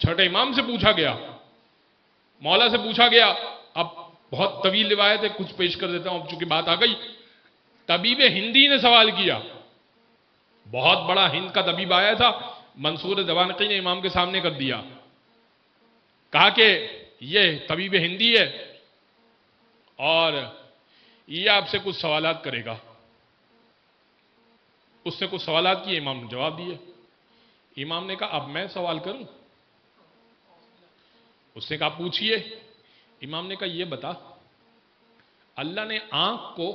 छठे इमाम से पूछा गया, मौला से पूछा गया। अब बहुत तवील रिवायत है, कुछ पेश कर देता हूं, अब चूंकि बात आ गई। तबीब हिंदी ने सवाल किया, बहुत बड़ा हिंद का तबीब आया था, मंसूर दवानकी ने इमाम के सामने कर दिया, कहा कि ये तबीब हिंदी है और ये आपसे कुछ सवालात करेगा। उसने कुछ सवालात किए, इमाम ने जवाब दिए। इमाम ने कहा अब मैं सवाल करूं? उसने कहा पूछिए। इमाम ने कहा ये बता, अल्लाह ने आंख को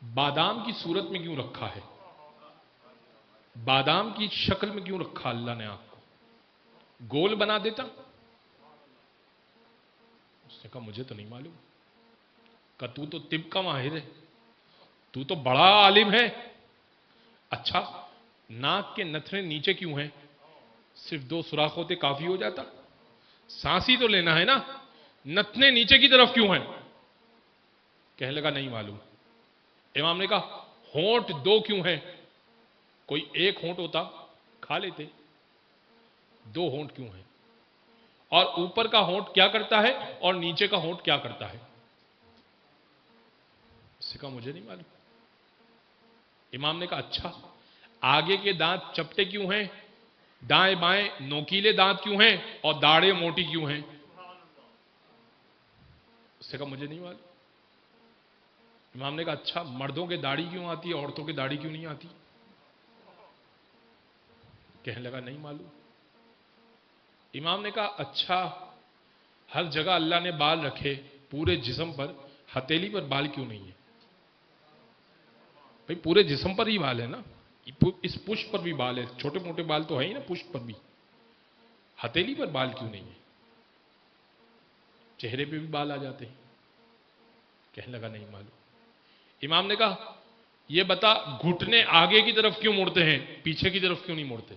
बादाम की सूरत में क्यों रखा है? बादाम की शक्ल में क्यों रखा अल्लाह ने आंख को? गोल बना देता। उसने कहा मुझे तो नहीं मालूम। कहा तू तो तिब का माहिर है, तू तो बड़ा आलिम है। अच्छा, नाक के नथने नीचे क्यों हैं? सिर्फ 2 सुराख होते काफी हो जाता, सांस ही तो लेना है ना, नथने नीचे की तरफ क्यों हैं? कहने लगा नहीं मालूम। इमाम ने कहा होंठ 2 क्यों हैं? कोई एक होंठ होता खा लेते, 2 होंठ क्यों हैं? और ऊपर का होंठ क्या करता है और नीचे का होंठ क्या करता है? उसने कहा मुझे नहीं मालूम। इमाम ने कहा अच्छा, आगे के दांत चपटे क्यों हैं, दाएं बाएं नोकीले दांत क्यों हैं और दाढ़ें मोटी क्यों हैं? उसने कहा मुझे नहीं मालूम। इमाम ने कहा अच्छा, मर्दों के दाढ़ी क्यों आती है, औरतों की दाढ़ी क्यों नहीं आती? कहने लगा नहीं मालूम। इमाम ने कहा अच्छा, हर जगह अल्लाह ने बाल रखे पूरे जिस्म पर, हथेली पर बाल क्यों नहीं है? भाई पूरे जिस्म पर ही बाल है ना, इस पुष्प पर भी बाल है, छोटे मोटे बाल तो है ही ना पुष्प पर भी, हथेली पर बाल क्यों नहीं है? चेहरे पे भी बाल आ जाते हैं। कहने लगा नहीं मालूम। इमाम ने कहा यह बता, घुटने आगे की तरफ क्यों मुड़ते हैं, पीछे की तरफ क्यों नहीं मुड़ते?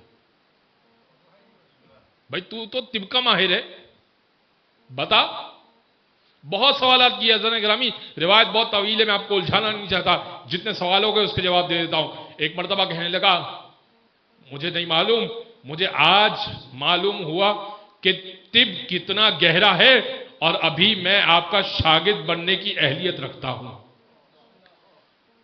भाई तू तो तिब का माहिर है, बता। बहुत सवाल किया जरा ग्रामी, रिवायत बहुत तवील है, मैं आपको उलझाना नहीं चाहता, जितने सवाल हो गए उसके जवाब दे देता हूं। एक मर्तबा कहने लगा मुझे नहीं मालूम, मुझे आज मालूम हुआ कि तिब कितना गहरा है और अभी मैं आपका शागिर्द बनने की अहलियत रखता हूं।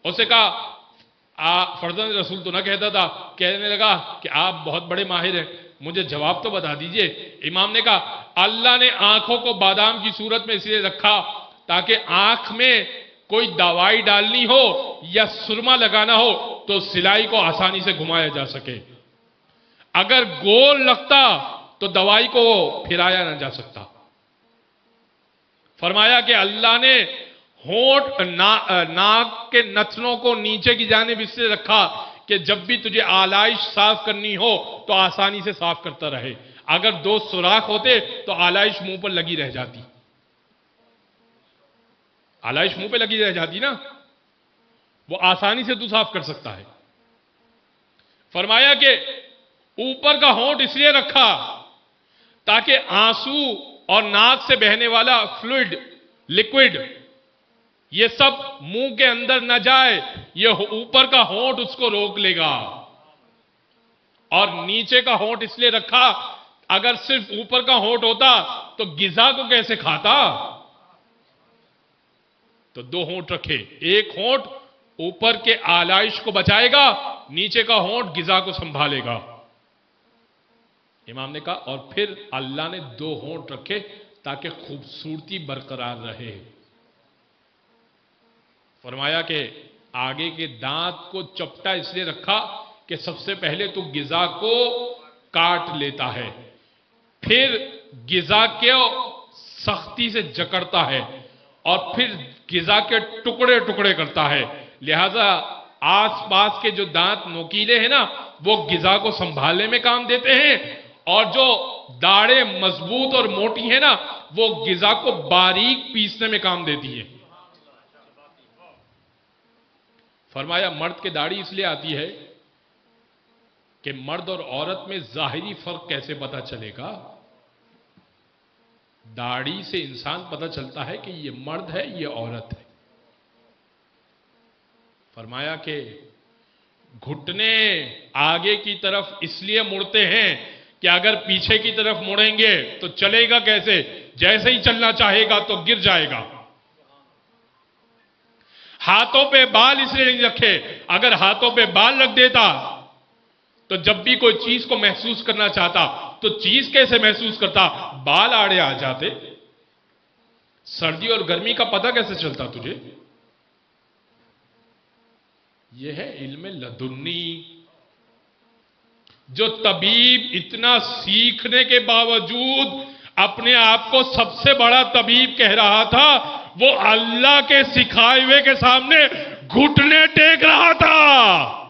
उसने कहा फर्जंद रसूल तो ना कहता था। कहने लगा कि आप बहुत बड़े माहिर हैं, मुझे जवाब तो बता दीजिए। इमाम ने कहा अल्लाह ने आंखों को बादाम की सूरत में इसलिए रखा ताकि आंख में कोई दवाई डालनी हो या सुरमा लगाना हो तो सिलाई को आसानी से घुमाया जा सके। अगर गोल लगता तो दवाई को फिराया ना जा सकता। फरमाया कि अल्लाह ने होंठ नाक के नथनों को नीचे की जानिब इसलिए रखा कि जब भी तुझे आलाइश साफ करनी हो तो आसानी से साफ करता रहे। अगर 2 सुराख होते तो आलाइश मुंह पर लगी रह जाती, आलाइश मुंह पे लगी रह जाती ना, वो आसानी से तू साफ कर सकता है। फरमाया कि ऊपर का होंठ इसलिए रखा ताकि आंसू और नाक से बहने वाला फ्लूइड, लिक्विड, ये सब मुंह के अंदर न जाए, ये ऊपर का होंठ उसको रोक लेगा। और नीचे का होंठ इसलिए रखा, अगर सिर्फ ऊपर का होंठ होता तो गिजा को कैसे खाता? तो 2 होंठ रखे, एक होंठ ऊपर के आलाइश को बचाएगा, नीचे का होंठ गिजा को संभालेगा। इमाम ने कहा और फिर अल्लाह ने 2 होंठ रखे ताकि खूबसूरती बरकरार रहे। फरमाया कि आगे के दांत को चपटा इसलिए रखा कि सबसे पहले तो गिजा को काट लेता है, फिर गिजा के सख्ती से जकड़ता है और फिर गिजा के टुकड़े टुकड़े करता है। लिहाजा आसपास के जो दांत नोकीले हैं ना, वो गिजा को संभालने में काम देते हैं, और जो दाढ़ें मजबूत और मोटी है ना, वो गिजा को बारीक पीसने में काम देती है। फरमाया मर्द की दाढ़ी इसलिए आती है कि मर्द और औरत में जाहिरी फर्क कैसे पता चलेगा? दाढ़ी से इंसान पता चलता है कि ये मर्द है, ये औरत है। फरमाया कि घुटने आगे की तरफ इसलिए मुड़ते हैं कि अगर पीछे की तरफ मुड़ेंगे तो चलेगा कैसे, जैसे ही चलना चाहेगा तो गिर जाएगा। हाथों पे बाल इसलिए नहीं रखे, अगर हाथों पे बाल रख देता तो जब भी कोई चीज को महसूस करना चाहता तो चीज कैसे महसूस करता, बाल आड़े आ जाते। सर्दी और गर्मी का पता कैसे चलता तुझे? यह है इल्म लदुन्नी। जो तबीब इतना सीखने के बावजूद अपने आप को सबसे बड़ा तबीब कह रहा था, वो अल्लाह के सिखाए हुए के सामने घुटने टेक रहा था।